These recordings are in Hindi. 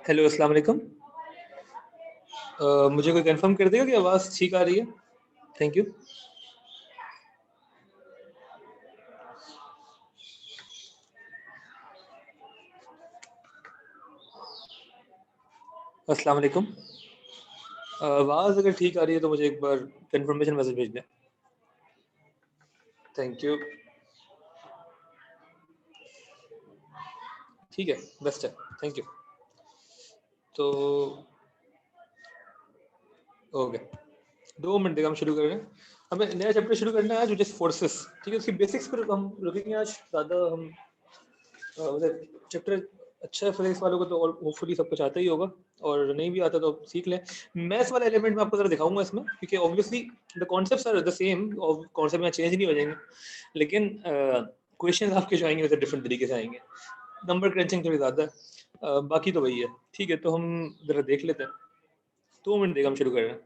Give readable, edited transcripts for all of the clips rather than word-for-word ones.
हेलो, अस्सलाम वालेकुम। मुझे कोई कंफर्म कर देगा कि आवाज़ ठीक आ रही है? Thank you. अस्सलाम वालेकुम। आवाज़ अगर ठीक आ रही है तो मुझे एक बार कंफर्मेशन मैसेज भेज दें। Thank you. ठीक है, बेस्ट है। Thank you. तो ओके, 2 मिनट देगा, हम शुरू कर रहे हैं। हमें नया चैप्टर शुरू करना है आज, व्हिच इज़ फोर्सेस। ठीक है, उसकी बेसिक्स पर हम रुकेंगे आज। ज़्यादा हम मतलब चैप्टर अच्छा है फिजिक्स वालों को तो होपफुली सब कुछ आता ही होगा, और नहीं भी आता तो सीख लें। मैथ्स वाला एलिमेंट मैं आपको ज़रा दिखाऊंगा इसमें, क्योंकि obviously the concepts are the same और कॉन्सेप्ट में चेंज नहीं हो जाएंगे, लेकिन क्वेश्चन आपके जो आएंगे वैसे डिफरेंट तरीके से आएंगे। नंबर क्रंचिंग थोड़ी ज़्यादा है, बाकी तो वही है। ठीक है, तो हम ज़रा देख लेते हैं। 2 मिनट देगा, हम शुरू कर रहे हैं।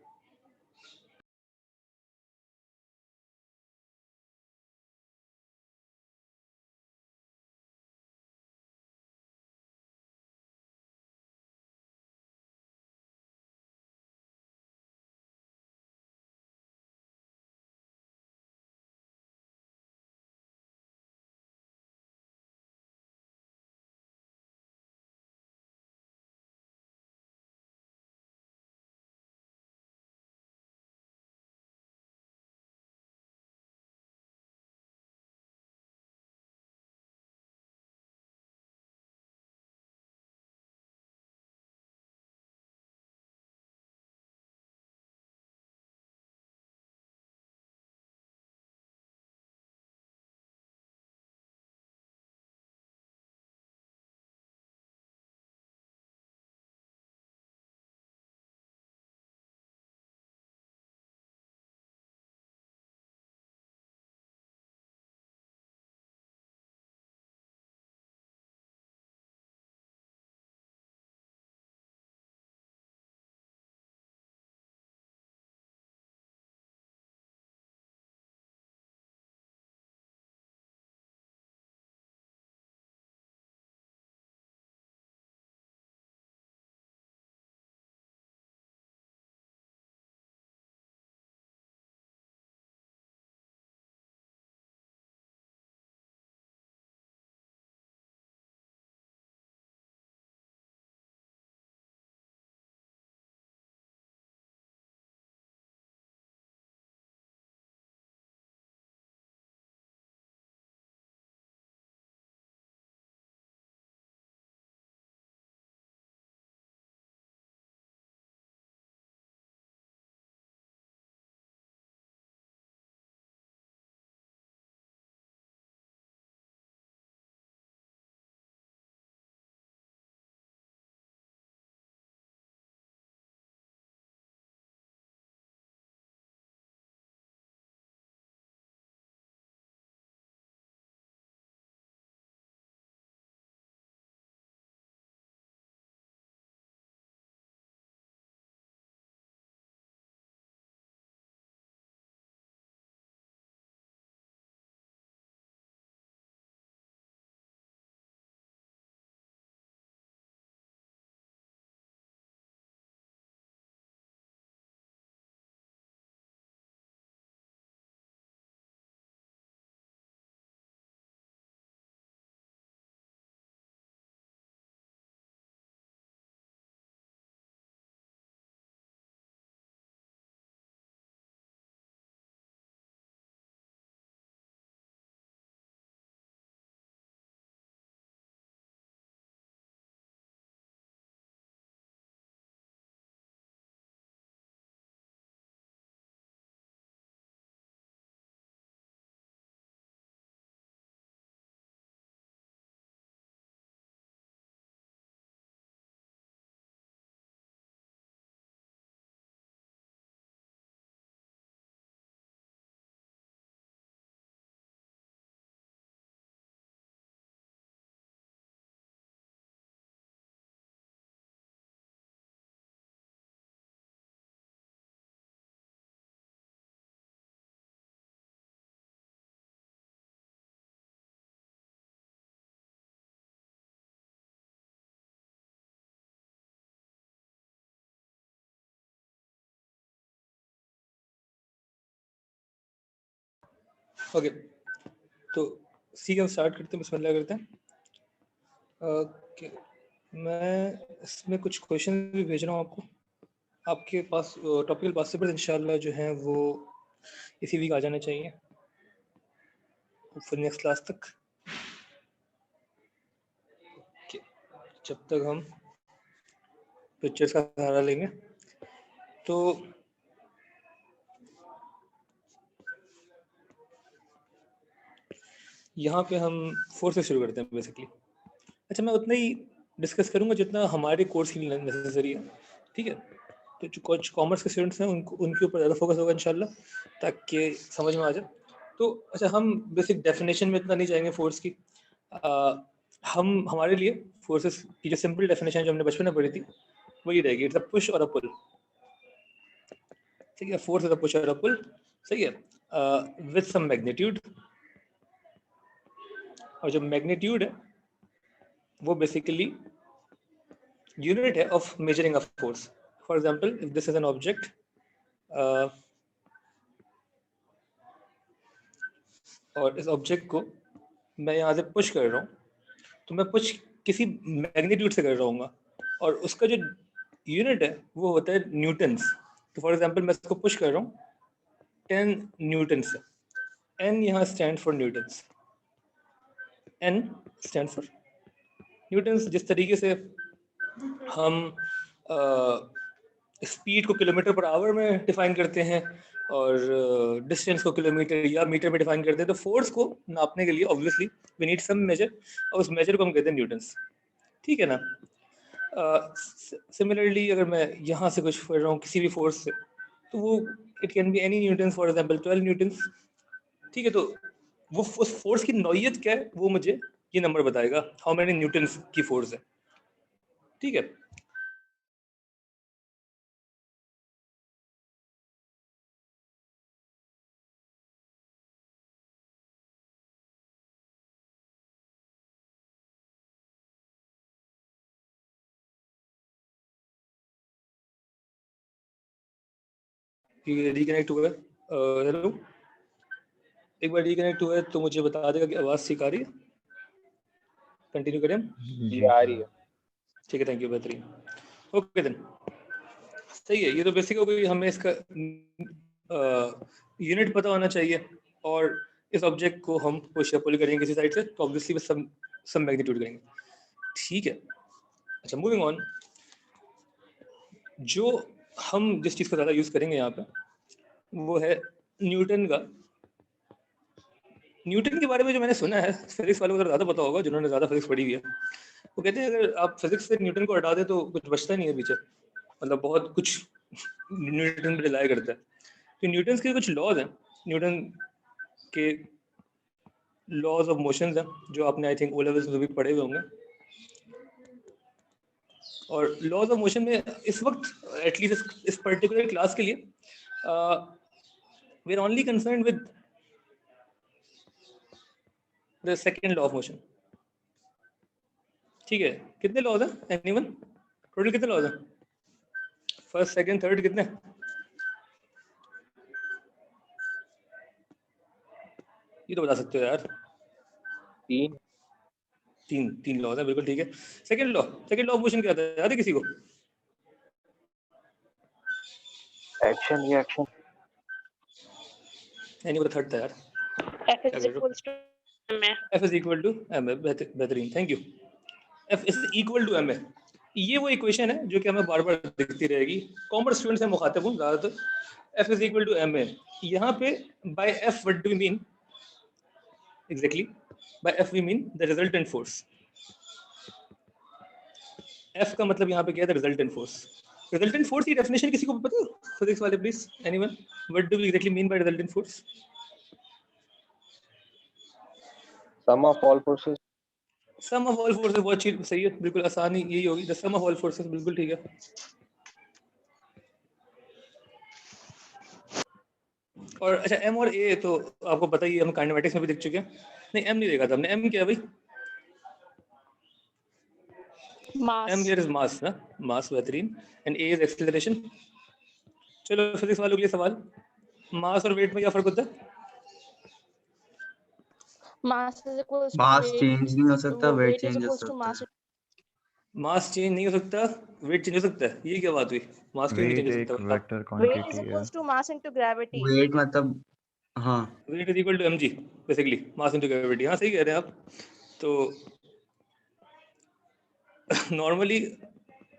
ओके, तो सी हम स्टार्ट करते हैं, बिस्मिल्लाह करते हैं। ओके, मैं इसमें कुछ क्वेश्चन भी भेज रहा हूँ आपको, आपके पास टॉपिकल पास से इंशाल्लाह जो है वो इसी वीक आ जाने चाहिए, फिर नेक्स्ट क्लास तक। okay, जब तक हम पिक्चर्स का सहारा लेंगे तो यहाँ पे हम 4 से शुरू करते हैं बेसिकली। अच्छा, मैं उतना ही डिस्कस करूँगा जितना हमारे कोर्स के लिए नेसेसरी है, ठीक है। तो जो कुछ कॉमर्स के स्टूडेंट्स हैं उनके ऊपर ज़्यादा फोकस होगा इंशाल्लाह, ताकि समझ में आ जाए। तो अच्छा, हम बेसिक डेफिनेशन में इतना नहीं जाएंगे फोर्स की। हम हमारे लिए फोर्सेस की जो सिंपल डेफिनेशन जो हमने बचपन में पढ़ी थी वही रहेगी, इट्स अ पुश और अ पुल। ठीक है, फोर्स इज अ पुश और अ पुल, सही है, विद सम मैग्नीट्यूड। और जो मैग्नीट्यूड है वो बेसिकली यूनिट है of measuring a force. For example, if this is an object, और इस ऑब्जेक्ट को मैं यहाँ से पुश कर रहा हूँ, तो मैं पुश किसी मैग्नीट्यूड से कर रहा हूँ, और उसका जो यूनिट है वो होता है न्यूटन्स। तो फॉर एग्जांपल मैं इसको पुश कर रहा हूँ 10 न्यूटन से। एन यहाँ stand for newtons, N stand for newtons. जिस तरीके से हम स्पीड को किलोमीटर पर आवर में डिफाइन करते हैं और डिस्टेंस को किलोमीटर या मीटर में डिफाइन करते हैं, तो फोर्स को नापने के लिए obviously we need some measure, और उस मेजर को हम कहते हैं न्यूटन्स, ठीक है ना। सिमिलरली अगर मैं यहाँ से कुछ पढ़ रहा हूँ किसी भी फोर्स से, तो वो it can be any Newton's, for example 12 Newton's, ठीक है। तो वो उस फोर्स की नौयत क्या है वो मुझे ये नंबर बताएगा, हाउ मेनी न्यूटन्स की फोर्स है, ठीक है। रिकनेक्ट हुआ है, हेलो, एक बार रिकनेक्ट हुआ है तो मुझे बता देगा कि आवाज़ ठीक आ रही है। कंटिन्यू करें? जी आ रही है। ठीक है, थैंक यू, बेहतरीन। ओके देन, सही है। ये तो बेसिक हो गई, हमें इसका यूनिट पता होना चाहिए, और इस ऑब्जेक्ट को हम पुश या पुल करेंगे किसी साइड से, तो ऑब्वियसली सम मैग्नीट्यूड करेंगे, ठीक है। अच्छा, मूविंग ऑन, जो हम जिस चीज़ का ज़्यादा यूज़ करेंगे यहाँ पे वो है न्यूटन का। न्यूटन के बारे में जो मैंने सुना है, फिजिक्स वालों को ज़्यादा पता होगा जिन्होंने ज़्यादा फिजिक्स पढ़ी हुई है, वो कहते हैं अगर आप फिजिक्स से न्यूटन को हटा दें तो कुछ बचता नहीं है पीछे, मतलब बहुत कुछ न्यूटन पे रिलाय करता है। तो न्यूटन के कुछ लॉज हैं, न्यूटन के लॉज ऑफ मोशंस हैं, जो आपने आई थिंक ओ लेवल्स में भी पढ़े हुए होंगे। और लॉज ऑफ मोशन में इस वक्त एटलीस्ट इस पर्टिकुलर क्लास के लिए we are only concern with the second law of motion, ठीक है। कितने लॉज हैं एनीवन? टोटल कितने लॉज हैं? फर्स्ट, सेकंड, थर्ड, कितने? ये तो बता सकते हो यार। तीन लॉज है, बिल्कुल ठीक है। सेकंड लॉ ऑफ मोशन क्या था, याद है किसी को? Action reaction. एनी बता, थर्ड था यार। F is equal to ma, बेहतरीन, thank you. F is equal to ma, ये वो इक्वेशन है जो कि हमें बार बार दिखती रहेगी, कॉमर्स स्टूडेंट से मुखातिब हूँ ज़्यादातर। F is equal to ma, यहाँ पे by F what do we mean exactly? By F we mean the resultant force। F का मतलब यहाँ पे क्या है? The resultant force। resultant force की डेफिनेशन किसी को पता है? फिजिक्स वाले please, anyone? What do we exactly mean by resultant force? Sum of all forces। Sum of all forces, बहुत अच्छी, सही है, बिल्कुल आसान ही यही होगी, the sum of all forces, बिल्कुल ठीक है। और अच्छा, एम और ए तो आपको पता ही है, हम काइनेमेटिक्स में भी देख चुके हैं। नहीं, एम नहीं देखा था हमने। एम क्या है भाई? एम हियर इज मास ना, मास, बेहतरीन। And A is acceleration. चलो फिजिक्स वालों के लिए सवाल, मास और वेट में क्या फर्क होता है? mass is equals to mass weight, change नहीं हो सकता, वेट weight is चेंज हो equals to सकता mass. है। मास चेंज नहीं हो सकता, वेट चेंज हो सकता है, ये क्या बात हुई? मास क्यों नहीं वेट चेंज हो एक सकता? वेक्टर Weight is क्वांटिटी है। equals to mass into gravity. Weight मतलब हाँ weight is equal to mg basically, mass into gravity. हाँ सही कह रहे हैं आप। तो नॉर्मली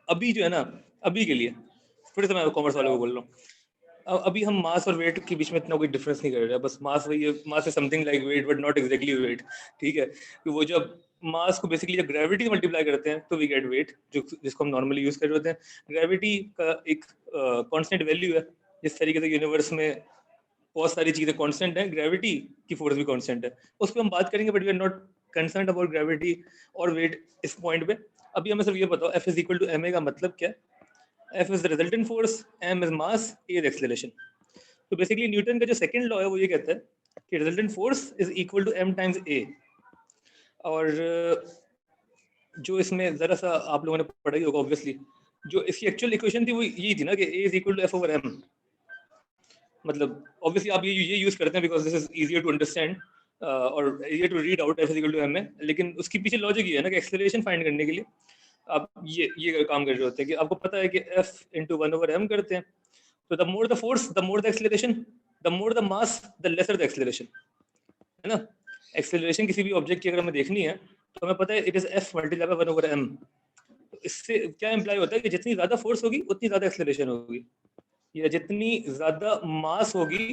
अभी जो है ना, अभी के लिए थोड़े से मैं कॉमर्स वालों को बोल रहा हूँ, अभी हम मास और वेट के बीच में इतना कोई डिफरेंस नहीं कर रहे हैं। बस मास वही है, मास है something like weight but not exactly weight. ठीक है, कि वो जब मास को बेसिकली जब ग्रेविटी से मल्टीप्लाई करते हैं तो वी गेट वेट, जो जिसको हम नॉर्मली यूज कर रहे होते हैं। ग्रेविटी का एक कांस्टेंट वैल्यू है। जिस तरीके से यूनिवर्स में बहुत सारी चीजें कांस्टेंट हैं, ग्रेविटी की फोर्स भी कांस्टेंट है, उस पर हम बात करेंगे, but we are not concern about gravity और वेट इस पॉइंट पे। अभी हमें सिर्फ ये बताओ F is equal to ma का मतलब क्या है? F is the resultant force, m is mass, a is acceleration. तो बेसिकली न्यूटन का जो सेकंड लॉ है वो ये कहता है कि resultant force is equal to m times a। और जो इसमें जरा सा आप लोगों ने पढ़ा ही होगा ऑब्वियसली, जो इसकी एक्चुअल इक्वेशन थी वो यही थी ना कि a is equal to f over m। मतलब ऑब्वियसली आप ये यूज करते हैं because this is easier to understand और easier to read out, f is equal to m है। लेकिन उसके पीछे लॉजिक ये है ना कि एक्सेलरेशन फाइंड करने के लिए आप ये काम कर रहे होते हैं कि आपको पता है कि f into one over m करते हैं, तो the more the force the more the acceleration, the more the mass the lesser the acceleration, है ना। एक्सेलरेशन किसी भी ऑब्जेक्ट की अगर हमें देखनी है तो हमें पता है it is f multiply by one over m। इससे क्या इंप्लाई होता है कि जितनी ज्यादा फोर्स होगी उतनी ज्यादा एक्सेलरेशन होगी, या जितनी ज्यादा मास होगी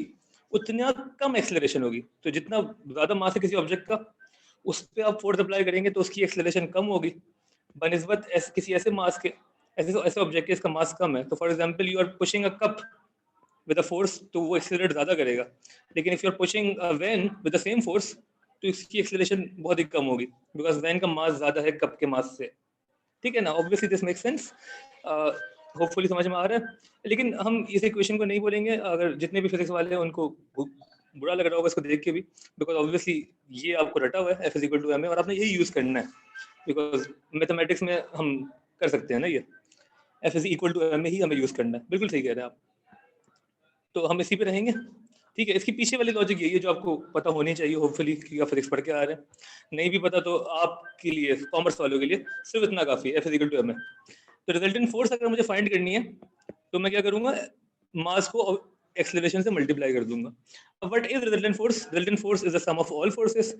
उतना कम एक्सेलरेशन होगी। तो जितना ज्यादा मास है किसी ऑब्जेक्ट का, उस पर आप फोर्स अप्लाई करेंगे तो उसकी एक्सेलरेशन कम होगी बनिस्बत किसी ऐसे मास के, ऐसे ऑब्जेक्ट के इसका मास कम है। तो for example you are pushing a cup with a force तो वो एक्सेलरेट ज्यादा करेगा, लेकिन if you are pushing a van with the same force तो इसकी एक्सेलरेशन बहुत ही कम होगी बिकॉज वैन का मास ज्यादा है कप के मास से। ठीक है ना, obviously this make sense, hopefully समझ में आ रहा है। लेकिन हम इस इक्वेशन को नहीं बोलेंगे, अगर जितने भी फिजिक्स वाले हैं उनको बुरा लग रहा होगा इसको देख के भी, बिकॉज ऑब्वियसली ये आपको रटा हुआ है F is equal to ma और आपने यही यूज करना है बिकॉज मैथमेटिक्स में हम कर सकते हैं ना ये, F is equal to ma ही हमें यूज करना है। बिल्कुल सही कह रहे हैं आप। तो हम इसी पे रहेंगे। ठीक है, इसकी पीछे वाली लॉजिक यही है जो आपको पता होनी चाहिए होपफुली, क्योंकि आप फिजिक्स पढ़ के आ रहे हैं। नहीं भी पता तो आपके लिए, कॉमर्स वालों के लिए सिर्फ इतना काफी है, F is equal to ma। तो रिजल्टेंट फोर्स अगर मुझे फाइंड करनी है तो मैं क्या करूंगा, मास को एक्सेलरेशन से मल्टीप्लाई कर दूंगा। अब what is resultant force? Resultant force is the sum of all forces.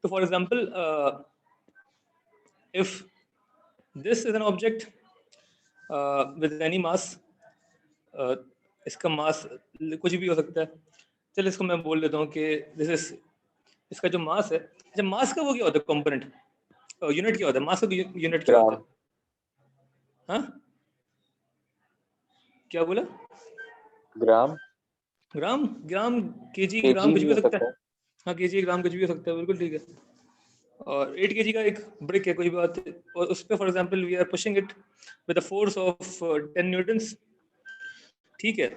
तो for example if this is an object with any mass, इसका मास कुछ भी हो सकता है। चल इसको मैं बोल देता हूँ कि दिस इज, इसका जो मास है, अच्छा मास का वो क्या होता है कंपोनेंट, यूनिट क्या होता है? मास का यूनिट क्या होता है? हाँ क्या बोला? ग्राम, ग्राम, ग्राम, केजी, केजी ग्राम कुछ भी भी हो हो सकता सकता है। हाँ केजी ग्राम कुछ भी हो सकता है, बिल्कुल ठीक है। और 8 केजी का एक ब्रिक है, कोई बात है, और उस पे for example we are pushing it with a force of 10 newtons. ठीक है,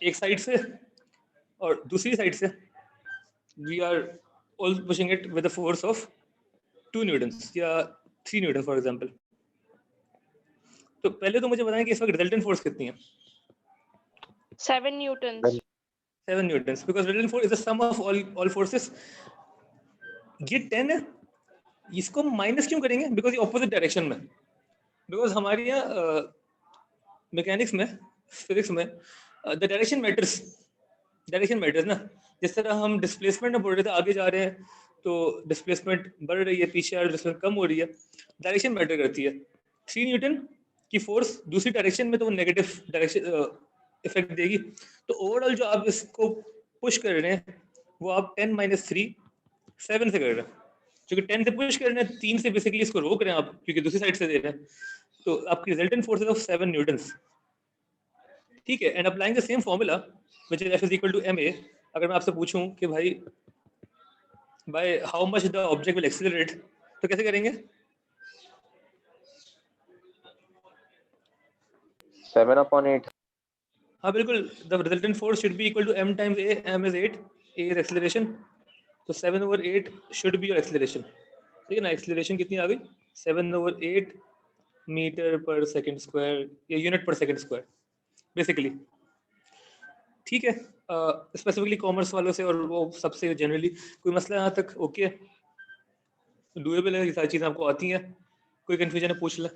एक साइड से, और दूसरी साइड से we are all pushing it with a force of 2 newtons या 3 न्यूटन फॉर एग्जांपल। तो पहले तो मुझे बताएं कि इस वक्त रिजल्टेंट फोर्स कितनी है? 7 newtons. 7 newtons, because resultant force is the sum of all forces. ये 10 है, इसको माइनस क्यों करेंगे? बिकॉज ये ऑपोजिट डायरेक्शन में, बिकॉज हमारे यहाँ मैकेनिक्स में, फिजिक्स में the direction matters, direction matters ना। जिस तरह हम डिस्प्लेसमेंट में बोल रहे थे, आगे जा रहे हैं तो डिस्प्लेसमेंट बढ़ रही है, पीछे आ रहे डिस्प्लेसमेंट कम हो रही है, डायरेक्शन मैटर करती है। 3 न्यूटन की फोर्स दूसरी डायरेक्शन में तो वो नेगेटिव डायरेक्शन इफेक्ट देगी। तो ओवरऑल जो आप इसको पुश कर रहे हैं वो आप 10 माइनस 3 7 से कर रहे हैं, क्योंकि 10 से पुश कर रहे हैं, 3 से बेसिकली इसको रोक रहे हैं आप, क्योंकि दूसरी साइड से दे रहे हैं। तो आपकी रिजल्टेंट फोर्स ऑफ 7 न्यूटन्स। ठीक है, and applying the same formula which is F is equal to ma। अगर मैं आपसे पूछूं कि भाई by how much the object will accelerate, तो कैसे करेंगे? 7/8। हाँ बिल्कुल, the resultant force should be equal to m times a, m is 8, a is acceleration, तो 7/8 शुड बी योर एक्सेलरेशन। ठीक है ना, एक्सेलरेशन कितनी आ गई? 7/8 मीटर पर सेकंड स्क्वायर या यूनिट पर सेकंड स्क्वायर बेसिकली। ठीक है, स्पेसिफिकली कॉमर्स वालों से और वो सबसे जनरली कोई मसला यहाँ तक ओके? डूएबल है, ये सारी चीजें आपको आती हैं, कोई कंफ्यूजन है पूछ ले।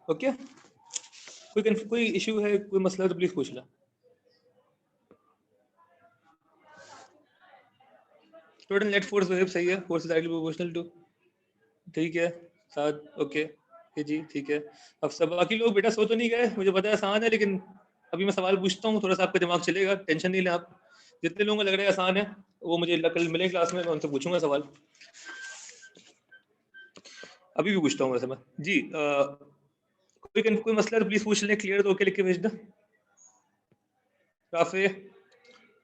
ओके, कोई इशू है, कोई मसला तो प्लीज पूछ लो। टोटल नेट फोर्स वेव सही है, force is directly proportional to, ठीक है 7, ओके ये जी ठीक है। अब सब बाकी लोग बेटा सो तो नहीं गए, मुझे पता है आसान है, लेकिन अभी मैं सवाल पूछता हूँ, थोड़ा सा आपका दिमाग चलेगा, टेंशन नहीं लें आप। जितने लोगों को लग रहा है आसान है वो मुझे कल मिले क्लास में, मैं उनसे पूछूंगा सवाल। अभी भी पूछता हूँ वैसे मैं जी। कोई मसला तो प्लीज पूछ लें, क्लियर तो ओके लिख के भेज दो। राफे,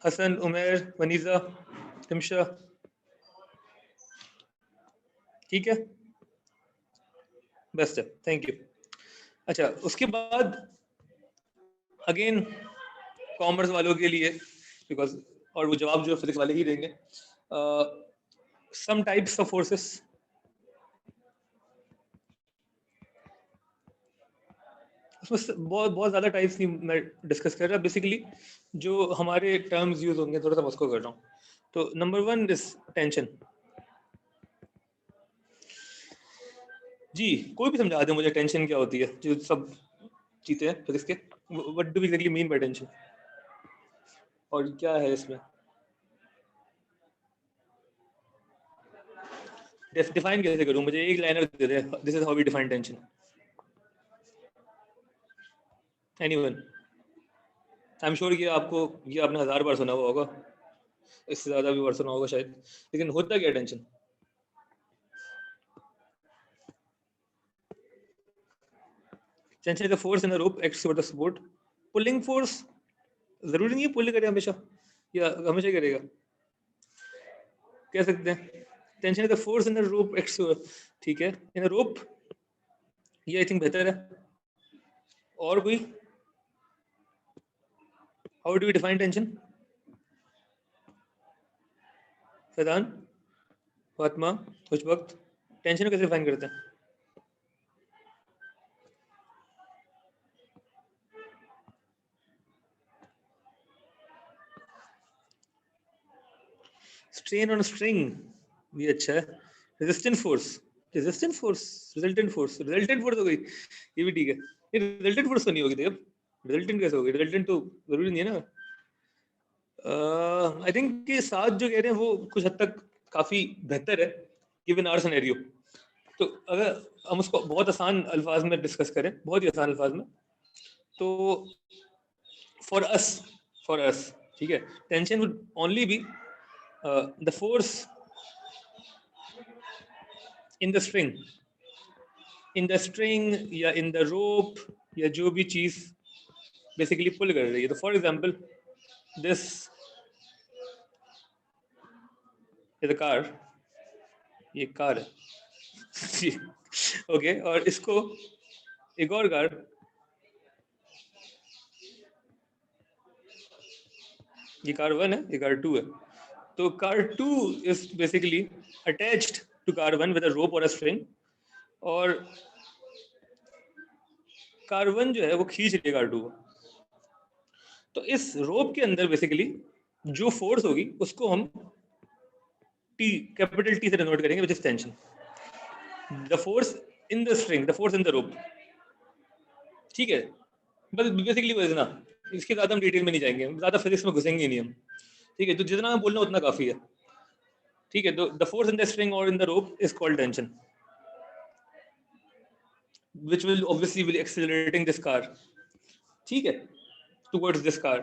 हसन, उमेर, वनीजा, तिमशा, ठीक है बेस्ट है, थैंक यू। अच्छा उसके बाद अगेन कॉमर्स वालों के लिए, बिकॉज और वो जवाब जो फिजिक्स वाले ही देंगे, सम टाइप्स ऑफ फोर्सेस। उसमें बहुत बहुत ज़्यादा टाइप्स नहीं मैं डिस्कस कर रहा, बेसिकली जो हमारे टर्म्स यूज होंगे थोड़ा सा मैं उसको कर रहा हूँ। तो नंबर 1 इज टेंशन। जी कोई भी समझा दे मुझे टेंशन क्या होती है, जो सब चीज़ें हैं फिजिक्स के, what do we exactly mean by tension, और क्या है इसमें डिफाइन कैसे करूँ, मुझे एक लाइनर दे दे, this is how we define tension. Anyone? I am sure कि आपको ये आपने 1000 बार सुना हुआ होगा, इससे ज़्यादा भी बार सुना होगा शायद, लेकिन होता क्या tension? Tension is the force in a rope acts toward the support. Pulling force जरूरी नहीं है पुल करे हमेशा, या हमेशा ही करेगा, कह सकते हैं tension is the force in the rope acts, ठीक है इन अ रोप, ये आई थिंक बेहतर है। और कोई, how do we define tension? Faizan, Fatima, कुछ वक्त, टेंशन को कैसे डिफाइन करते हैं? स्ट्रेन ऑन स्ट्रिंग, ये अच्छा है। Resistant force, resistant force, resultant force हो गई, ये भी ठीक है। ये रिजल्टेंट फोर्स तो नहीं होगी देव, रिजल्टेंट कैसे होगी, रिजल्टेंट तो जरूरी नहीं है ना। आई थिंक ये साथ जो कह रहे हैं वो कुछ हद तक काफी बेहतर है गिवन आवर सिनेरियो। तो अगर हम उसको बहुत आसान अल्फाज में डिस्कस करें, बहुत ही आसान अल्फाज में, तो फॉर अस ठीक है, tension would only be the force in the string या इन द रोप, या जो भी चीज बेसिकली पुल कर रही है। तो for example this is a car, ये कार है ओके और इसको एक और कार, ये कार 1 है, ये कार 2 है। तो car 2 is basically attached to car 1 with a rope और अ स्ट्रिंग, और कार 1 जो है वो खींच रही है कार 2 को। तो इस रोप के अंदर बेसिकली जो फोर्स होगी उसको हम टी, कैपिटल टी से डिनोट करेंगे, which is tension. The force in the string, the force in the रोप, ठीक है। बस बेसिकली वो इतना, इसके ज़्यादा हम डिटेल में नहीं जाएंगे, ज़्यादा फिजिक्स में घुसेंगे नहीं हम, ठीक है। तो जितना मैं बोलना उतना काफ़ी है, ठीक है। तो the force in the string और in the rope is called tension, which will obviously be accelerating this car, ठीक है, towards this car।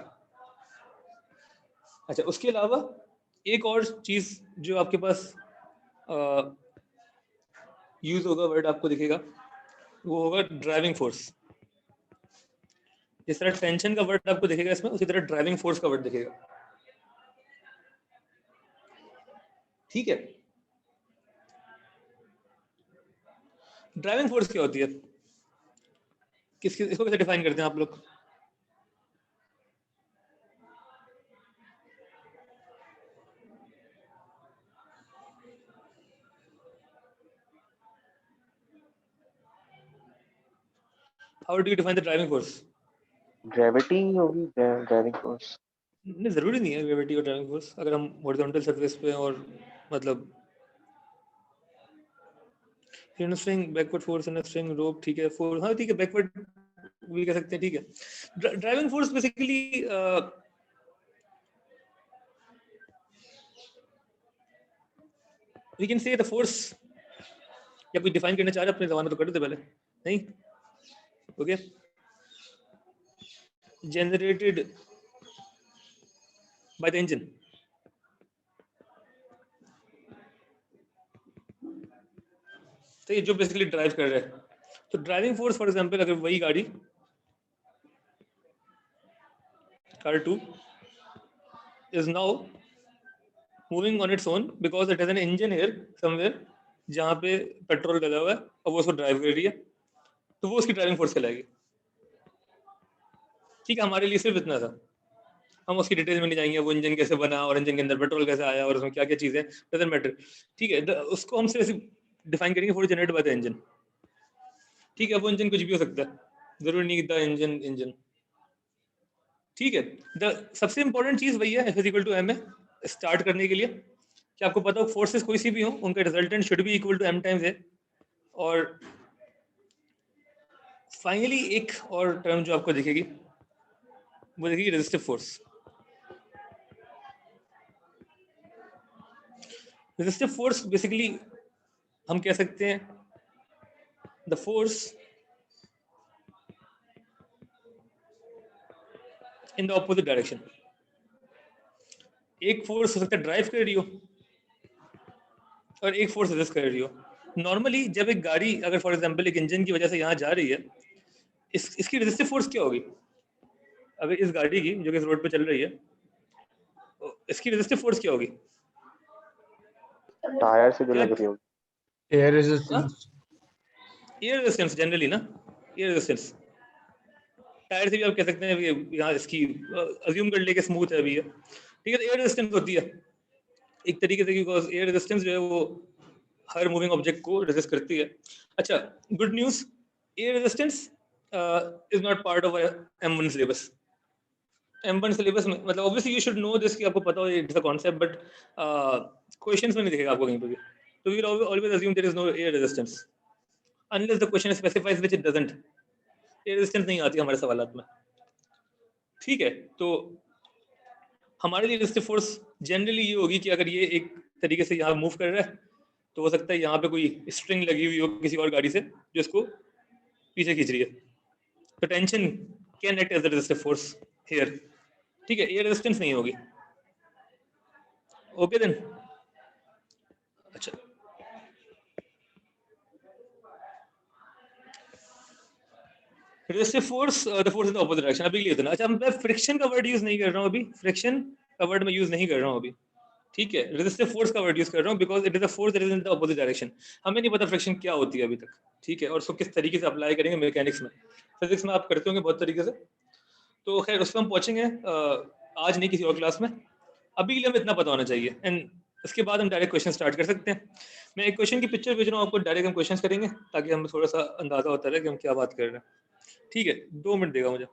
अच्छा उसके अलावा एक और चीज जो आपके पास यूज होगा, वर्ड आपको दिखेगा, वो होगा ड्राइविंग फोर्स। जिस तरह टेंशन का वर्ड आपको दिखेगा इसमें, उसी तरह ड्राइविंग फोर्स का वर्ड दिखेगा, ठीक है। ड्राइविंग फोर्स क्या होती है, इसको कैसे डिफाइन करते हैं आप लोग? How do you define the driving force? Gravity होगी ड्राइविंग फोर्स। नहीं, जरूरी नहीं है ग्रेविटी और ड्राइविंग फोर्स। अगर हम हॉरिजॉन्टल सरफेस पे और मतलब in swing backward force in swing rope, ठीक है, फोर्स, हाँ ठीक है, बैकवर्ड भी कह सकते हैं, ठीक है। Driving force basically we can say the force, या कोई डिफाइन करना चाह रहे अपने जमाने तो कर देते पहले, नहीं? Okay, generated by the engine, तो ये जो बेसिकली ड्राइव कर रहा है। तो ड्राइविंग फोर्स फॉर एग्जांपल, अगर वही गाड़ी car 2 is now moving on its own because it has an engine here somewhere जहाँ पे पेट्रोल डला हुआ है और वो उसको ड्राइव कर रही है, तो वो उसकी ड्राइविंग फोर्स कहलाएगी। ठीक है, हमारे लिए सिर्फ इतना था, हम उसकी डिटेल में नहीं जाएंगे, वो इंजन कैसे बना और इंजन के अंदर पेट्रोल कैसे आया और उसमें क्या क्या चीज़ें, डजंट मैटर। ठीक है, उसको हम सिर्फ डिफाइन करेंगे force generated by the engine. ठीक है, वो इंजन कुछ भी हो सकता है, जरूरी नहीं द इंजन। ठीक है, द सबसे इंपॉर्टेंट चीज वही है F इक्वल टू एम है स्टार्ट करने के लिए, कि आपको पता हो फोर्सेस कोई सी भी हो, उनका resultant should be equal to m times a। और फाइनली एक और टर्म जो आपको दिखेगी वो दिखेगी resistive force. Resistive force basically हम कह सकते हैं the force in the opposite direction. एक फोर्स हो सकता है ड्राइव कर रही हो और एक फोर्स रेजिस्ट कर रही हो। नॉर्मली जब एक गाड़ी अगर फॉर एग्जांपल एक इंजन की वजह से यहाँ जा रही है, इसकी रेजिस्टिव फोर्स क्या होगी? अगर इस गाड़ी की जो कि इस रोड पे चल रही है, इसकी रेजिस्टिव फोर्स क्या होगी? टायर से जो क्या? लग रही होगी। Air resistance. Air resistance generally ना, एयर रेजिस्टेंस। टायर से भी आप कह सकते हैं यहाँ इसकी अज्यूम कर लेके स्मूथ है अभी है, ठीक है, तो एयर रेजिस्टेंस होती है एक तरीके से, बिकॉज एयर रेजिस्टेंस जो है वो हर मूविंग ऑब्जेक्ट को रेजिस्ट करती है। अच्छा, good news, air resistance is not part of M1 syllabus. M1 syllabus में मतलब obviously you should know this, कि आपको पता हो it's a concept, but questions में नहीं दिखेगा आपको कहीं पे भी। तो we will always assume there is no air resistance unless the question specifies which it doesn't. Air resistance नहीं आती हमारे सवालात में। ठीक है, तो हमारे लिए रेजिस्टिव फोर्स जनरली ये होगी कि अगर ये एक तरीके से यहाँ मूव कर रहा है, तो हो सकता है यहाँ पे कोई स्ट्रिंग लगी हुई हो किसी और गाड़ी से जो इसको पीछे खींच रही है, तो tension can act as the resistive force here. ठीक है, एयर रेजिस्टेंस नहीं होगी। Okay then. अच्छा, resistive force the force in the opposite direction अभी लिए थे ना। अच्छा, मैं फ्रिक्शन का वर्ड यूज नहीं कर रहा हूँ अभी, फ्रिक्शन का वर्ड मैं यूज नहीं कर रहा हूँ अभी। ठीक है, रेजिस्टिव फोर्स का वर्ड यूज कर रहा हूँ because it is a force that is in the opposite direction. हमें नहीं पता फ्रिक्शन क्या होती है अभी तक, ठीक है, और उसको किस तरीके से अप्लाई करेंगे मैकेनिक्स में। फिजिक्स में आप करते होंगे बहुत तरीके से, तो खैर उस पर हम पहुंचेंगे आज नहीं, किसी और क्लास में। अभी के लिए हमें इतना पता होना चाहिए, एंड उसके बाद हम डायरेक्ट क्वेश्चन स्टार्ट कर सकते हैं। मैं एक क्वेश्चन की पिक्चर भेज रहा हूँ आपको, डायरेक्ट हम क्वेश्चन करेंगे ताकि हमें थोड़ा सा अंदाजा होता रहे कि हम क्या बात कर रहे हैं। ठीक है, 2 मिनट देगा मुझे।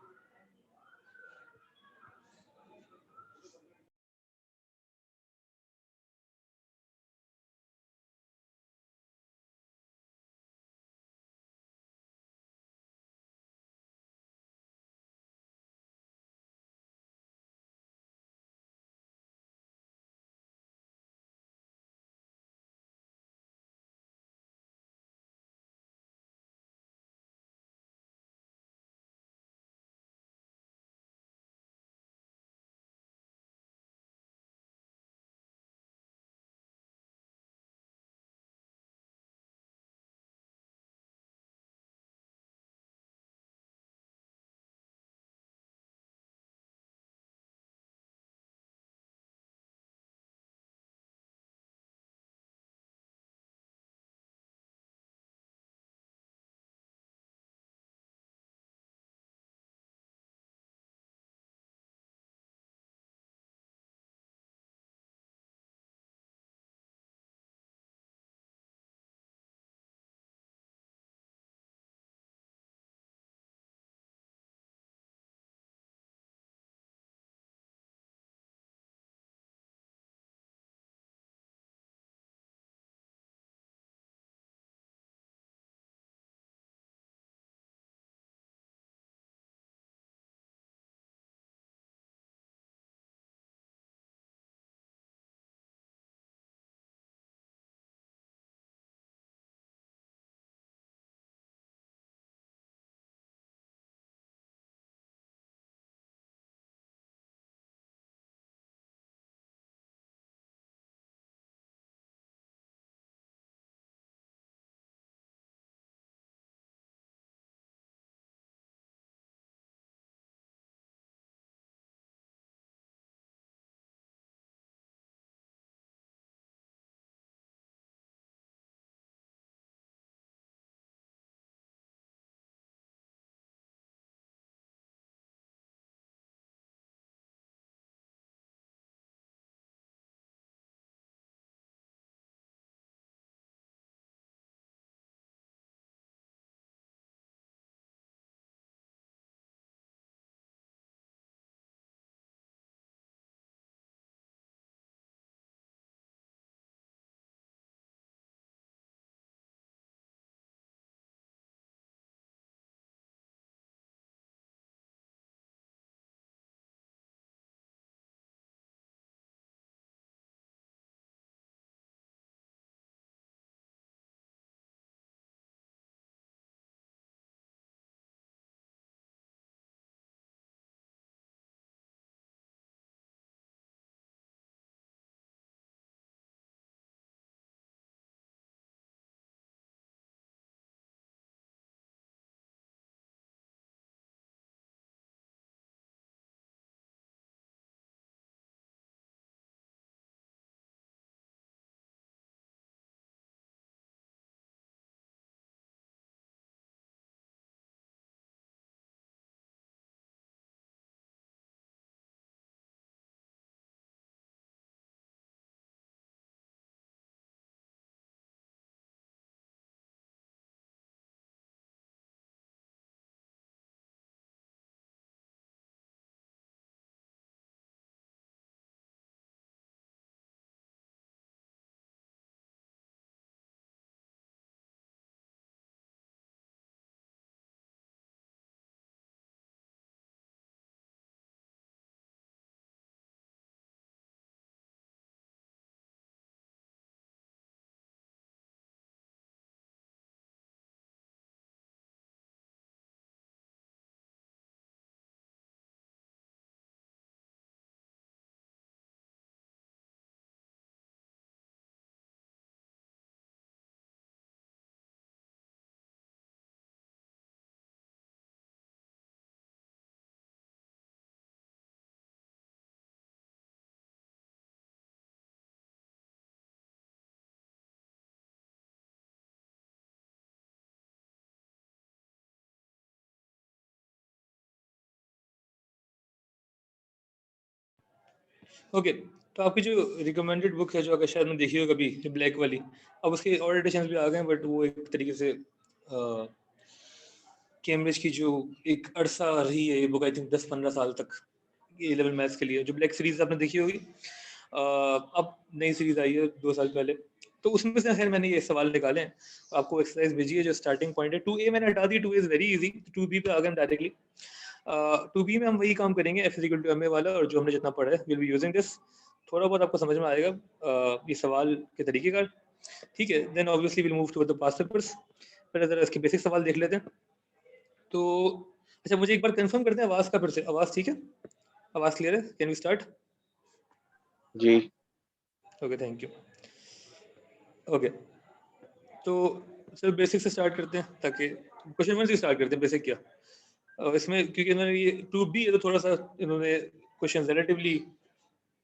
ओके, तो आपकी जो रिकमेंडेड बुक है, जो अगर शायद मैं देखी हो कभी, ब्लैक वाली, अब उसके और एडिशंस भी आ गए हैं, बट वो एक तरीके से कैम्ब्रिज की जो एक अरसा रही है ये बुक, आई थिंक 10-15 साल तक ए लेवल मैथ्स के लिए, जो ब्लैक सीरीज आपने देखी होगी, अब नई सीरीज आई है 2 साल पहले, तो उसमें से खैर मैंने ये सवाल निकाले हैं, आपको एक्सरसाइज भेजी है जो स्टार्टिंग पॉइंट है। 2A मैंने हटा दी, 2A is very easy, 2B पे आ गए हम डायरेक्टली। 2B में हम वही काम करेंगे, F is equal to ma वाला, और जो हमने जितना पढ़ा है विल बी यूजिंग दिस, थोड़ा बहुत आपको समझ में आएगा ये सवाल के तरीके का, ठीक है। Then obviously will move toward the past papers, पहले जरा इसके बेसिक सवाल देख लेते हैं। तो अच्छा, मुझे एक बार कंफर्म करते हैं आवाज का, फिर से आवाज ठीक है, आवाज क्लियर है, कैन वी स्टार्ट? जी। Okay, thank you. ओके, तो सर बेसिक से स्टार्ट करते हैं, ताकि क्वेश्चन 1 से स्टार्ट करते हैं, बेसिक क्या इसमें, क्योंकि इन्होंने ये 2B है तो थोड़ा सा इन्होंने क्वेश्चन रिलेटिवली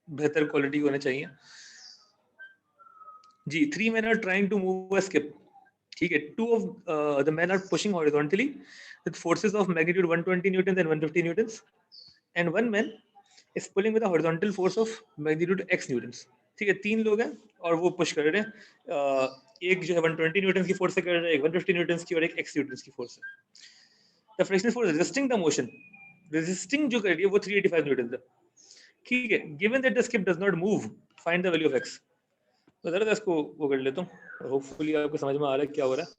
बेहतर क्वालिटी होने चाहिए जी। 3 men are trying to move a skip, ठीक है। 2 of the men are pushing horizontally with forces of magnitude 120 newtons and 150 newtons, and one man is pulling with a horizontal force of magnitude x newtons, ठीक है। 3 लोग हैं और वो पुश कर रहे हैं, एक जो है 120 न्यूटन की फोर्स से कर रहा है, एक 150 न्यूटन की और एक x न्यूटन की फोर्स से। The frictional force resisting the motion, resisting जो कर रही है वो 385 न्यूटन है, ठीक है। Given that the skip does not move, find the value of x। तो जरा इसको वो कर लेता हूँ, होपफुली आपको समझ में आ रहा है क्या हो रहा है।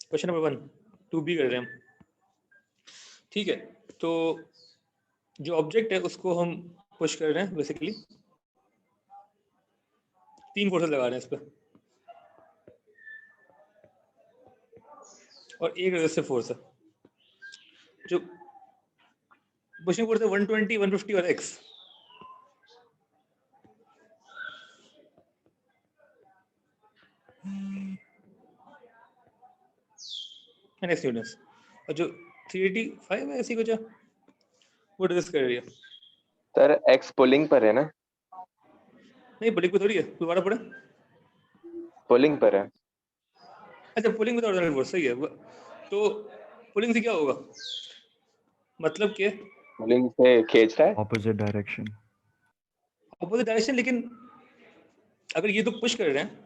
क्वेश्चन नंबर 1 2B कर रहे हैं हम, ठीक है। तो जो ऑब्जेक्ट है उसको हम पुश कर रहे हैं, बेसिकली 3 फोर्सेस लगा रहे हैं इस पर, और एक रेजिस्टिव फोर्स है। जो पुशिंग फोर्स है 120, 150 और x, एंड x न्यूटन, और जो 385 है ऐसी कुछ है, वो रेजिस्ट कर रही है। सर एक्स पुलिंग पर है ना? नहीं, पुलिंग पे थोड़ी है, दोबारा पढ़े। पुलिंग पर है। अच्छा, पुलिंग विद ऑर्डिनल फोर्स, सही है। तो पुलिंग से क्या होगा, मतलब कि पुलिंग से खींच रहा है। opposite direction. अपोजिट डायरेक्शन, लेकिन अगर ये तो पुश कर रहे हैं,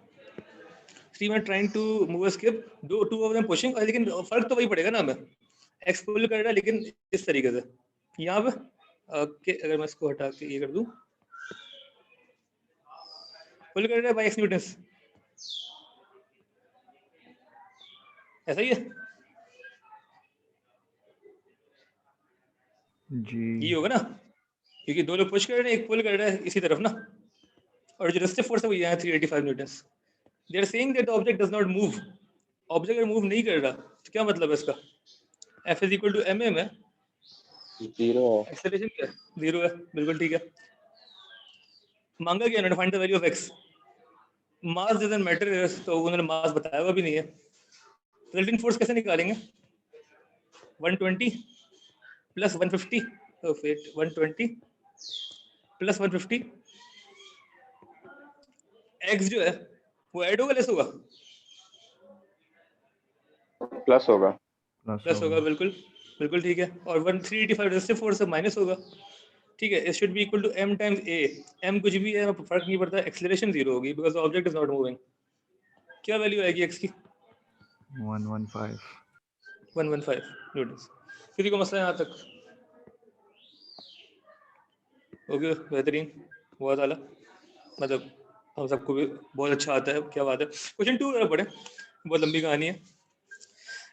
3 men trying to move a skip, two of them pushing, लेकिन फर्क तो वही पड़ेगा ना हमें, x पुल कर रहा है लेकिन इस तरीके से, यहाँ पे कि अगर मैं इसको हटा के ये कर दूं, पुल कर रहा है बाय x न्यूटन, ऐसा ही है, ये G. होगा ना, क्योंकि 2 लोग पुश कर रहे हैं, एक पुल कर रहा है इसी तरफ ना, और जो रेजिस्टिव फोर्स है वो यहाँ 385 newton. They are saying that the object does not move, object अगर मूव नहीं कर रहा तो क्या मतलब है इसका, F is equal to ma में 0 है। एक्सेलरेशन क्या है, 0 है, बिल्कुल ठीक है। मांगा क्या उन्होंने, find the value of x, mass doesn't matter, तो उन्होंने मास बताया हुआ भी नहीं है। रिजल्टेंट फोर्स कैसे निकालेंगे, 120 प्लस 150, तो फिर 120 प्लस 150, x जो है वो ऐड होगा लेस होगा, प्लस होगा। प्लस होगा, बिल्कुल बिल्कुल ठीक है। और 385 रेजिस्टिव फोर्स से माइनस होगा, ठीक है। It should be equal to m times a, m कुछ भी है फर्क नहीं पड़ता, एक्सेलरेशन 0 होगी because the object is not moving. क्या वैल्यू आएगी x की, 115. 115 न्यूटन। किसी को मसला है यहाँ तक? ओके, बेहतरीन, बहुत आला, मतलब हम सबको भी बहुत अच्छा आता है, क्या बात है। क्वेश्चन 2 जरा पढ़े, बहुत लंबी कहानी है।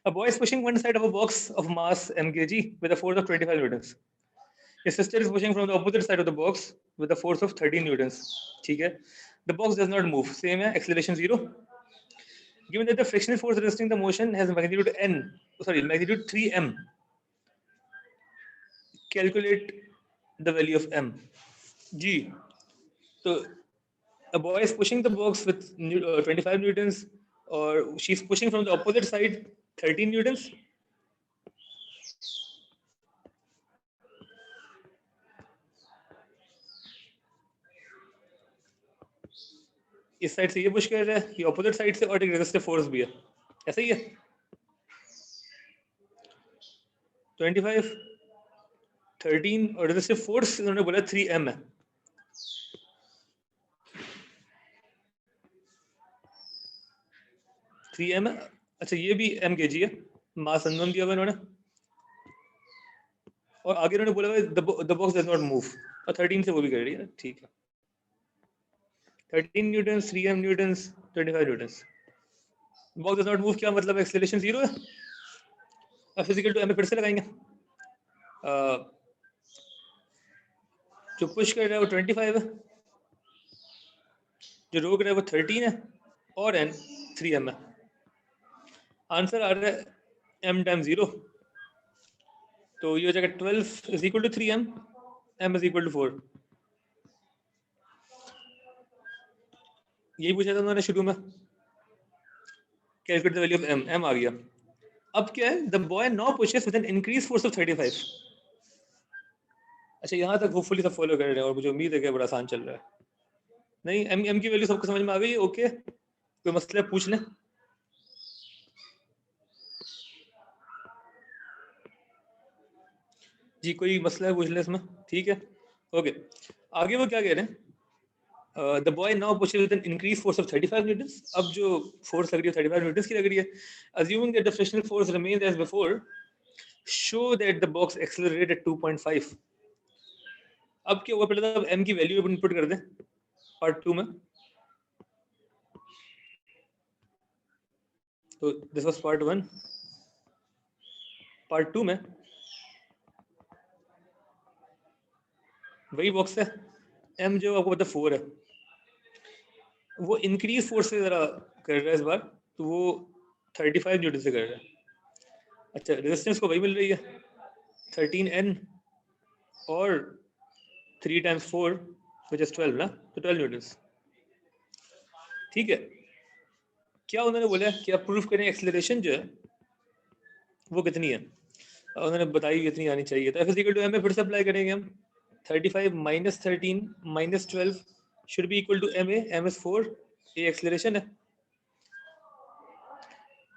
A boy is pushing one side of a box of mass mkg with a force of 25 newtons. His sister is pushing from the opposite side of the box with a force of 13 newtons. ठीक है, the box does not move, same है, acceleration 0. Given that the frictional force resisting the motion has magnitude magnitude 3m, calculate the value of m. जी, तो a boy is pushing the box with 25 newtons, or she's pushing from the opposite side 13 newtons. इस साइड से ये पुश कर रहा है, ये ऑपोजिट साइड से, और एक रेजिस्टिव फोर्स भी है, ऐसा ही है। 25 13 और रेजिस्टिव फोर्स इन्होंने बोला 3m है। m है। अच्छा ये भी m kg है, मास अननोन दिया हुआ इन्होंने, और आगे इन्होंने बोला the box does not move, और 13 से वो भी कर रही है, ठीक है। 13 Newton, 3m Newton, 25 Newton. Box does not move क्या मतलब, एक्सेलरेशन 0 है। अब फिजिकल टू m पे फिर से लगाएंगे। जो पुश कर रहा है वो 25 है, जो रोक रहा है वो 13 है, और n 3m है। आंसर आ रहा है m टाइम 0, तो ये हो जाएगा 12 is equal to 3m, m is equal to 4। यही पूछा था उन्होंने शुरू में, calculate the value of m आ गया। अब क्या है, the boy now pushes with an increase force of 35। अच्छा यहाँ तक होपफुली सब फॉलो कर रहे हैं, और मुझे उम्मीद है कि बड़ा आसान चल रहा है। नहीं, m की वैल्यू सबको समझ में आ गई है, ओके। कोई मसला पूछ लें। जी कोई मसला है पूछ लें इसमें, ठीक है, ओके। आगे वो क्या कह रहे हैं, the boy now pushes with an increase force of 35 Newton's. अब जो फोर्स लग रही है 35 न्यूटन्स की लग रही है। Assuming that the frictional force remains as before, show that the box accelerated at 2.5। अब क्या हुआ, पहले तो m की वैल्यू इनपुट कर दें पार्ट 2 में। तो दिस वाज पार्ट 1। पार्ट 2 में वही बॉक्स है, m जो आपको पता 4 है, वो इंक्रीज फोर्स से जरा कर रहा है इस बार, तो वो 35 न्यूटन से कर रहा है। अच्छा रेजिस्टेंस को वही मिल रही है 13n, और 3 times 4 which is 12 ना, तो 12 न्यूटन। ठीक है, क्या उन्होंने बोला कि आप प्रूफ करें एक्सेलरेशन जो है वो कितनी है, उन्होंने बताई कितनी आनी चाहिए। तो F = m में फिर से अप्लाई करेंगे हम, 35 minus 13 minus 12 should be equal to ma, m is 4, ये एक्सेलरेशन है।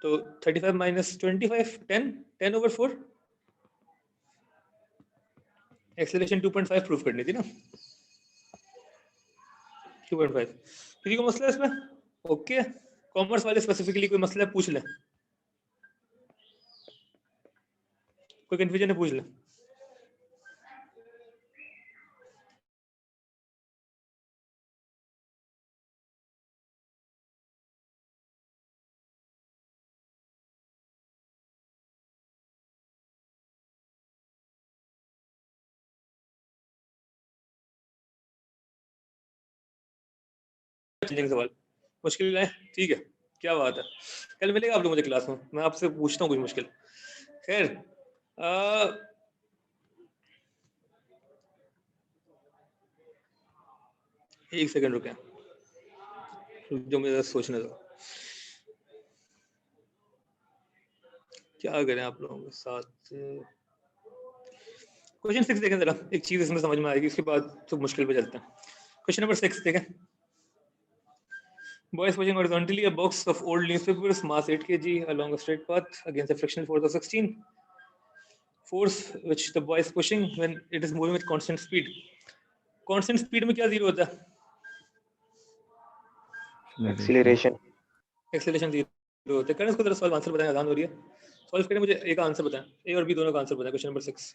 तो 35 minus 25 10, 10 over 4, एक्सेलरेशन 2.5 प्रूफ करनी थी ना, 2.5। किसी को मसला है इसमें, ओके। कॉमर्स वाले स्पेसिफिकली कोई मसला है पूछ लें, कोई कंफ्यूजन है पूछ लें। चैलेंजिंग सवाल, मुश्किल है, ठीक है, क्या बात है। कल मिलेगा आप लोग मुझे क्लास में, मैं आपसे पूछता हूँ कुछ मुश्किल। खैर एक सेकंड रुके, जो मुझे सोचने दो क्या करें आप लोगों के साथ। क्वेश्चन 6 देखें जरा, एक चीज इसमें समझ में आएगी, इसके बाद तो मुश्किल पे चलते हैं। क्वेश्चन नंबर 6 देखें। Boy is pushing horizontally a box of old newspapers, mass 8 kg, along a straight path against a frictional force of 16. Force which the boy is pushing when it is moving with constant speed. Constant speed में क्या जीरो होता है? एक्सीलरेशन। एक्सेलरेशन जीरो होता है। करें इसको जरा सॉल्व, आंसर बताएं, आसान हो रही है। सॉल्व करें, मुझे एक आंसर बताएं, ए और बी दोनों का आंसर बताएं। Question number 6।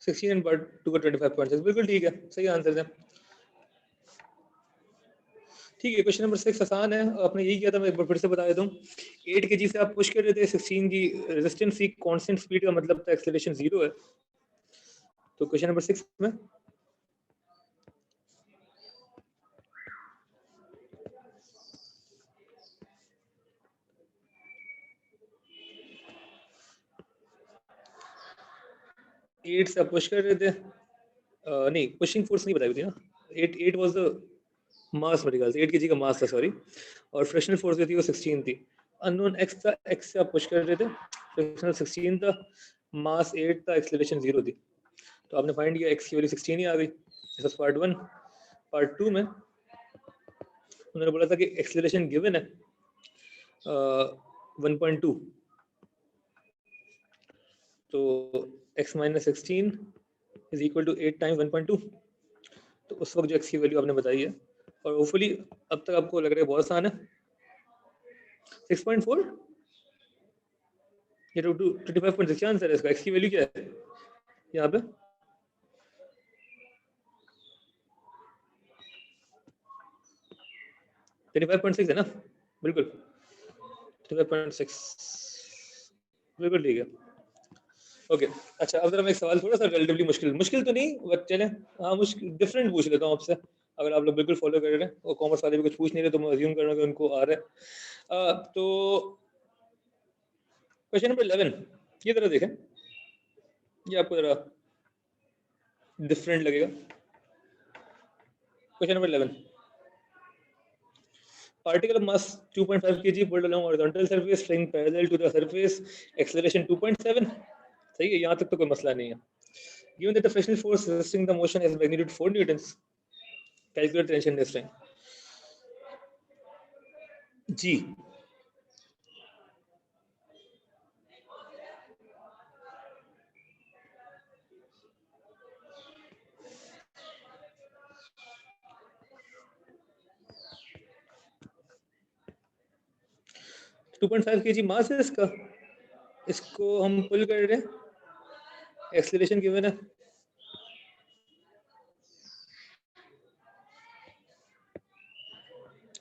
16 एंड पार्ट 2 का 25.6, बिल्कुल ठीक है, सही आंसर है। ठीक है, क्वेश्चन नंबर 6 आसान है, आपने यही किया था, मैं एक बार फिर से बता देता हूँ। 8 kg से आप पुश कर रहे थे, 16 की रेजिस्टेंस थी, कांस्टेंट स्पीड का मतलब था एक्सेलरेशन 0 है। तो क्वेश्चन नंबर 6 में एट से आप पुश कर रहे थे, नहीं पुशिंग फोर्स नहीं बताई हुई थी ना, 8 वाज द मास मेरे ख्याल से, 8 kg का मास था, सॉरी, और फ्रिक्शनल फोर्स जो थी वो 16 थी। अननोन x था, x से आप पुश कर रहे थे, फ्रिक्शनल 16 था, मास 8 था, एक्सेलरेशन 0 थी। तो आपने फाइंड किया x की वैल्यू 16 ही आ गई। This is part 1। पार्ट 2 में उन्होंने बोला था कि एक्सेलरेशन गिवन है 1.2, तो x minus 16 is equal to 8 times 1.2। तो उस वक्त जो x की वैल्यू आपने बताई है, और होपफुली अब तक आपको लग रहा है बहुत आसान है। 6.4, ये 25.6 आंसर है इसका। x की वैल्यू क्या है यहाँ पे? है ना, बिल्कुल 25.6, बिल्कुल ठीक है। ओके, अच्छा अब जरा मैं एक सवाल थोड़ा सा रिलेटिवली मुश्किल तो नहीं, बट चले हाँ मुश्किल डिफरेंट पूछ लेता हूँ आपसे, अगर आप लोग बिल्कुल फॉलो कर रहे हैं और कॉमर्स वाले भी कुछ पूछ नहीं रहे तो मैं अज्यूम कर रहा हूँ कि उनको आ रहा है। तो क्वेश्चन नंबर 11 ये तरह देखें, ये आपको जरा डिफरेंट लगेगा। Question number 11, particle of mass 2.5 kg pulled along horizontal surface string parallel to the surface, acceleration 2.7, सही है, यहाँ तक तो कोई मसला नहीं है। Given that the frictional force resisting the motion has magnitude 4 newtons, calculate tension this time। जी, टू 2.5 kg मास है इसका, इसको हम पुल कर रहे हैं, एक्सेलरेशन गिवन है,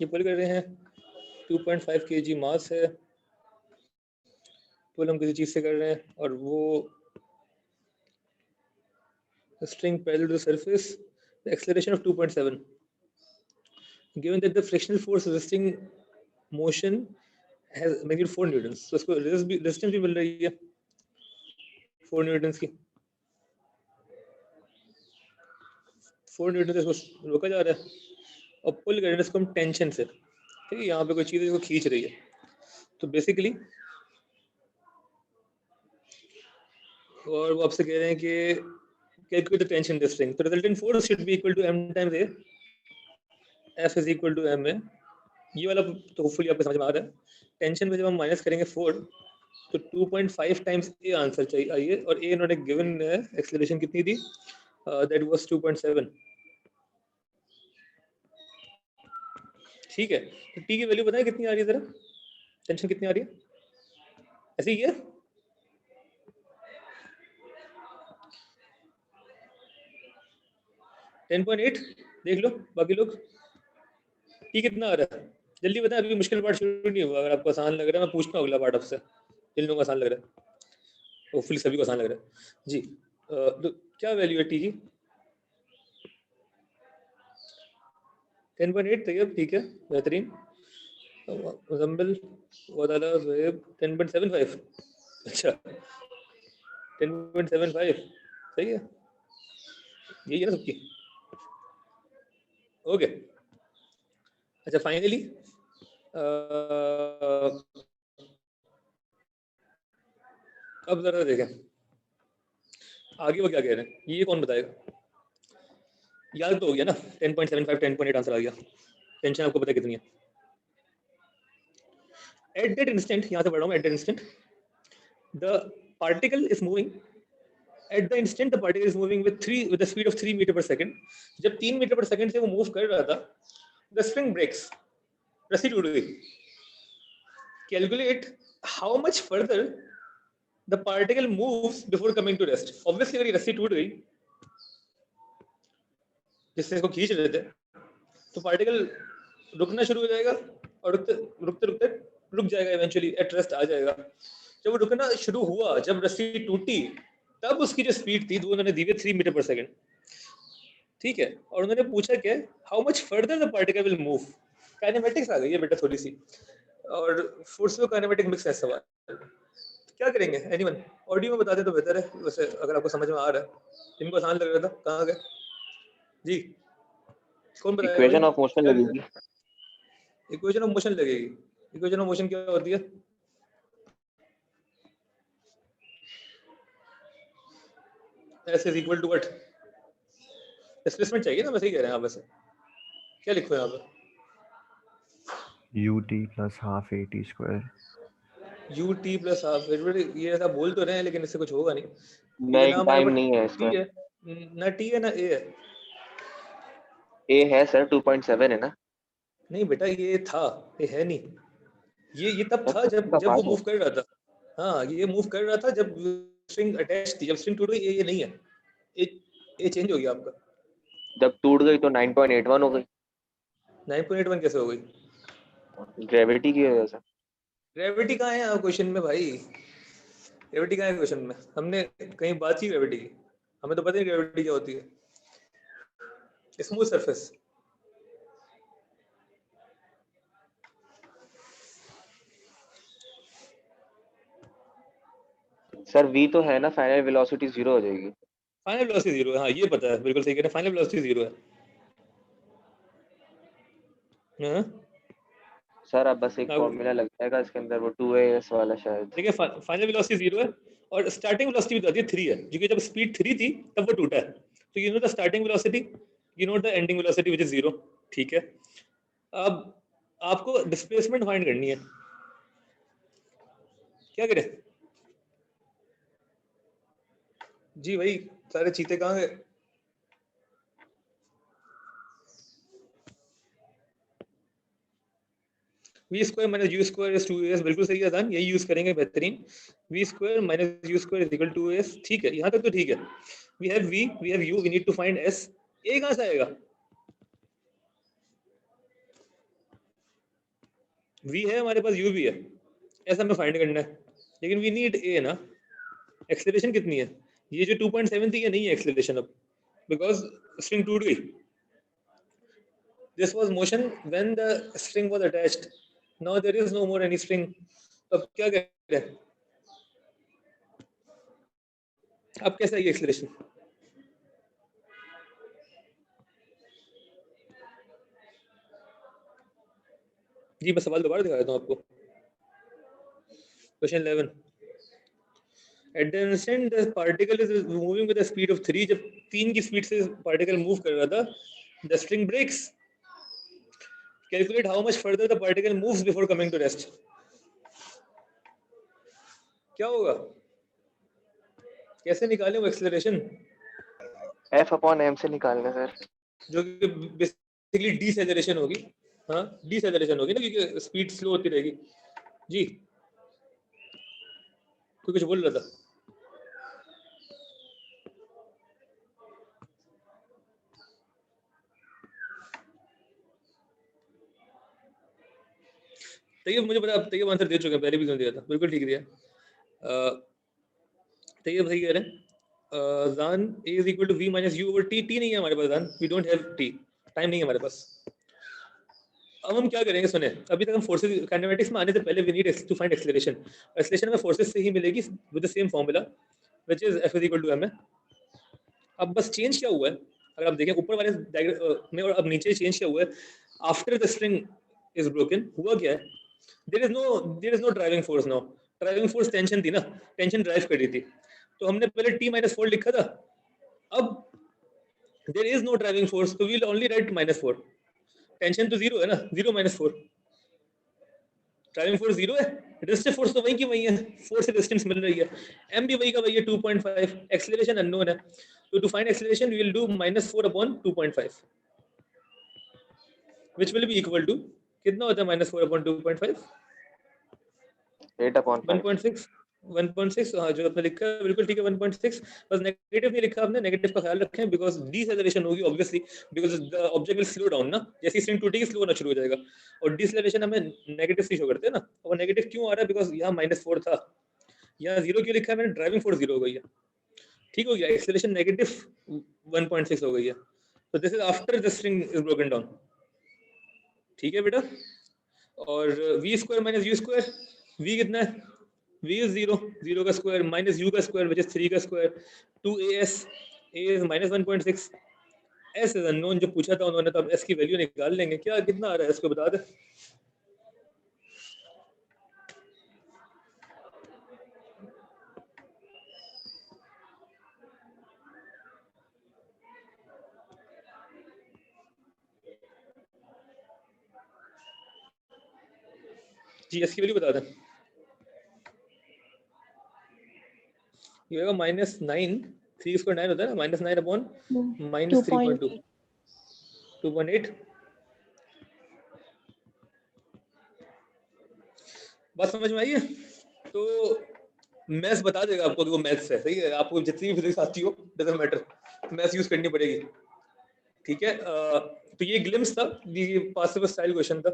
ये पुल कर रहे हैं, 2.5 kg मास है, पुल हम किसी चीज से कर रहे हैं, और वो string parallel to the surface, the acceleration of 2.7, given that the frictional force resisting motion has magnitude 4 newtons, तो इसको रेजिस्टेंस भी मिल रही है 4 न्यूटन की, 4 न्यूटन से इसको रोका जा रहा है, और पुल कर रहे हैं इसको हम टेंशन से, ठीक है, यहाँ पे कोई चीज़ इसको खींच रही है। तो बेसिकली और वो आपसे कह रहे हैं कि calculate the tension in the string, तो resultant force should be equal to m times a, F is equal to ma, ये वाला तो होपफुली आपको समझ में आ रहा है। टेंशन में जब हम माइनस करेंगे 4, तो 2.5 टाइम्स ए आंसर चाहिए आइए, और ए इन्होंने गिवन है, एक्सेलरेशन कितनी थी, दैट वाज 2.7, ठीक है। तो टी की वैल्यू बताएं कितनी आ रही है, जरा टेंशन कितनी आ रही है, ऐसे ही है, टेन 10.8, देख लो बाकी लोग, टी कितना आ रहा है, जल्दी बताएं, अभी मुश्किल पार्ट शुरू नहीं हुआ, अगर आपको आसान लग रहा है मैं पूछता हूँ अगला पार्ट आपसे, जिन लोगों को आसान लग रहा है, होपफुली सभी को आसान लग रहा है जी। तो क्या वैल्यू है टी की, 10.8, ठीक है, बेहतरीन। मुजम्मिल वदाला ज़ुहैब 10.75, अच्छा 10.75, सही है, यही है ना सबकी, ओके। अच्छा फाइनली अब जरा देखें आगे वो क्या कह रहे हैं, ये कौन बताएगा, याद तो हो गया ना, 10.75 10.8 आंसर आ गया, टेंशन आपको पता है कितनी है। एट दैट इंस्टेंट, यहाँ से पढ़ रहा हूँ, at that instant the particle is moving, at the instant the particle is moving with the speed of 3 metre per second, जब 3 मीटर पर सेकंड से वो मूव कर रहा था, द स्प्रिंग ब्रेक्स, रस्सी टूट गई। Calculate how much further the particle moves before coming to rest. Obviously अगर ये रस्सी टूट गई जिससे इसको खींच रहे थे तो पार्टिकल रुकना शुरू हो जाएगा और रुकते रुकते रुक जाएगा, इवेंचुअली एट रेस्ट आ जाएगा. जब वो रुकना शुरू हुआ, जब रस्सी टूटी, तब उसकी जो स्पीड थी वो उन्होंने दी 3 मीटर पर सेकंड. ठीक है, और उन्होंने पूछा क्या, how much further the particle will move. Kinematics आ गई है बेटा थोड़ी सी, और फोर्स में काइनेमेटिक मिक्स है सवाल. क्या करेंगे एनीवन? ऑडियो में बता दे तो बेहतर है, वैसे अगर आपको समझ में आ रहा है. इनको आसान लग रहा था, कहाँ गए जी? कौन बताएगा? इक्वेशन ऑफ मोशन लगेगी. इक्वेशन ऑफ मोशन लगेगी. इक्वेशन ऑफ मोशन क्या होती है? S is equal to what? Displacement चाहिए ना, मैं सही कह रहे हैं आप? वैसे क्या लिखो यहाँ पे? ut plus half at square. ut plus half. ये ऐसा बोल तो रहे हैं लेकिन इससे कुछ होगा नहीं. नहीं, टाइम नहीं है इसमें. T है ना, T है ना A है. A है सर, 2.7 है ना. नहीं बेटा, ये था, ये है नहीं. ये तब था जब वो मूव कर रहा था. हाँ, ये मूव कर रहा था जब स्ट्रिंग अटैच थी. जब स्ट्रिंग टूट गई, ये नहीं है. ये चेंज हो गया आपका. जब टूट गई तो 9.81 हो गई. 9.81 कैसे हो गई? ग्रेविटी की वजह से. ग्रेविटी कहाँ है क्वेश्चन में भाई? ग्रेविटी कहाँ है क्वेश्चन में? हमने कहीं बात की ग्रेविटी की? हमें तो पता नहीं ग्रेविटी क्या होती है. Smooth surface. सर v तो है ना, फाइनल वेलोसिटी 0 हो जाएगी. फाइनल वेलोसिटी 0 है. हाँ, ये पता है, बिल्कुल सही कह रहे हैं. फाइनल वेलोसिटी 0 है. हाँ सर अब बस एक फॉर्मूला लग जाएगा इसके अंदर, वो 2as वाला शायद. देखिए, फाइनल वेलोसिटी 0 है और स्टार्टिंग वेलोसिटी बताती है 3 है, क्योंकि जब स्पीड 3 थी तब वो टूटा है. तो you know the starting velocity, you know the ending velocity which is 0. ठीक है, अब आपको डिस्प्लेसमेंट फाइंड करनी है. क्या करें जी भाई? सारे चीते कहाँ गए? v square minus u square is 2as. बिल्कुल सही है दान, यही यूज करेंगे, बेहतरीन. v square minus u square is equal to 2as. ठीक है, यहाँ तक तो ठीक है. We have v, we have u, we need to find s. a कहाँ से आएगा? v है हमारे पास, u भी है, s हमें फाइंड करना है. लेकिन वी नीड a ना. एक्सेलरेशन कितनी है? ये जो 2.7 थी, ये नहीं है एक्सेलरेशन अब, बिकॉज स्ट्रिंग टूट गई. This was motion when the string was attached. Now there is no more any string. अब क्या करें? अब कैसे आएगी एक्सेलरेशन? जी, मैं सवाल दोबारा दिखा देता हूँ आपको. Question 11. At the instant the particle is moving with a speed of 3. जब 3 की स्पीड से पार्टिकल मूव कर रहा था, the string breaks. Calculate how much further the particle moves before coming to rest. क्या होगा? कैसे निकालें वो एक्सेलरेशन? f/m से निकालना सर, जो कि बेसिकली डीसेलरेशन होगी. हाँ, डीसेलरेशन होगी ना, क्योंकि स्पीड स्लो होती रहेगी. जी, कोई कुछ बोल रहा था? तैयब, मुझे पता, तैयब आंसर दे चुके हैं, पहले भी क्यों दिया था, बिल्कुल ठीक दिया. तैयब सही कह रहे हैं. जान a is equal to v minus u over t. t नहीं है हमारे पास जान, we don't have t, time नहीं है हमारे पास. अब हम क्या करेंगे? सुने, अभी तक हम फोर्सेस काइनेमेटिक्स में आने से पहले we need to find acceleration. Acceleration हमें फोर्सेस से ही मिलेगी with the same formula which is f is equal to ma. अब बस चेंज क्या हुआ है, अगर आप देखें ऊपर वाले डायग्राम में और अब नीचे चेंज क्या हुआ है. After the string is broken, हुआ क्या है? There is no driving force now. Driving force tension थी ना, टेंशन ड्राइव कर रही थी. तो हमने पहले t-4 लिखा था. अब there is no driving force, तो we will only write -4. Tension तो 0 है ना, 0 - 4. ड्राइविंग फोर्स 0 है, रेजिस्टिव फोर्स तो वही की वही है, फोर्स से रेजिस्टेंस मिल रही है. m भी वही का वही है, 2.5. एक्सेलरेशन अननोन है, तो to find acceleration we will do -4/2.5 which will be equal to, कितना होता है -4/2.5? 8/5. 1.6. 1.6 हाँ जो आपने लिखा है बिल्कुल ठीक है 1.6 बस नेगेटिव नहीं लिखा आपने नेगेटिव का ख्याल रखें बिकॉज डिसेलरेशन होगी obviously because the object will slow down ना जैसे स्ट्रिंग टूटेगी स्लो होना शुरू हो जाएगा और डिसेलरेशन हमें नेगेटिव से शो करते हैं ना और नेगेटिव क्यों आ रहा है बिकॉज यहाँ -4 था यहाँ 0 क्यों लिखा है मैंने ड्राइविंग फोर्स 0 हो गई है ठीक हो गया एक्सेलरेशन नेगेटिव 1.6 हो गई है तो this is after the string is broken down ठीक है बेटा और v² - u², v कितना है v is 0 का स्क्वायर माइनस u का स्क्वायर विच इज 3 का square 2as a is -1.6 s is unknown जो पूछा था उन्होंने तो अब s की वैल्यू निकाल लेंगे क्या कितना आ रहा है इसको बता दे जी s की वैल्यू बता दें ये होगा -9 3 स्क्वायर 9 होता है ना -9 अपॉन -3.2 2.8 बात समझ में आई है तो मैथ्स बता देगा आपको कि वो मैथ्स है सही है आपको जितनी भी फिजिक्स आती हो डजंट मैटर मैथ्स यूज करनी पड़ेगी ठीक है तो ये ग्लिम्स था ये पास पेपर स्टाइल क्वेश्चन था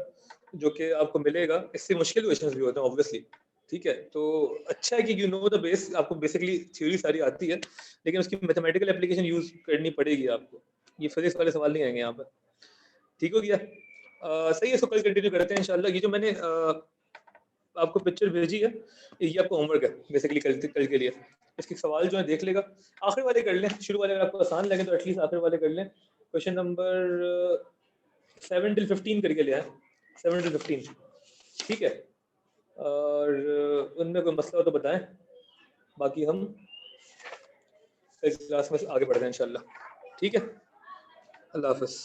जो कि आपको मिलेगा इससे मुश्किल क्वेश्चंस भी होते हैं ऑब्वियसली ठीक है तो अच्छा है कि यू नो द बेस आपको बेसिकली थ्योरी सारी आती है लेकिन उसकी मैथमेटिकल एप्लीकेशन यूज करनी पड़ेगी आपको ये फिजिक्स वाले सवाल नहीं आएंगे यहाँ पर ठीक हो गया सही है इसको कल कंटिन्यू करते हैं इंशाल्लाह ये जो मैंने आपको पिक्चर भेजी है ये आपको होमवर्क है बेसिकली कल के लिए इसके सवाल जो है देख लेगा आखिर वाले कर लें शुरू वाले अगर आपको आसान लगे तो एटलीस्ट आखिर वाले कर लें क्वेश्चन नंबर 7 till 15 करके लिया है 7 till 15 ठीक है और उनमें कोई मसला हो तो बताएं बाकी हम इस क्लास में आगे बढ़ते हैं इंशाल्लाह ठीक है अल्लाह हाफ़िज़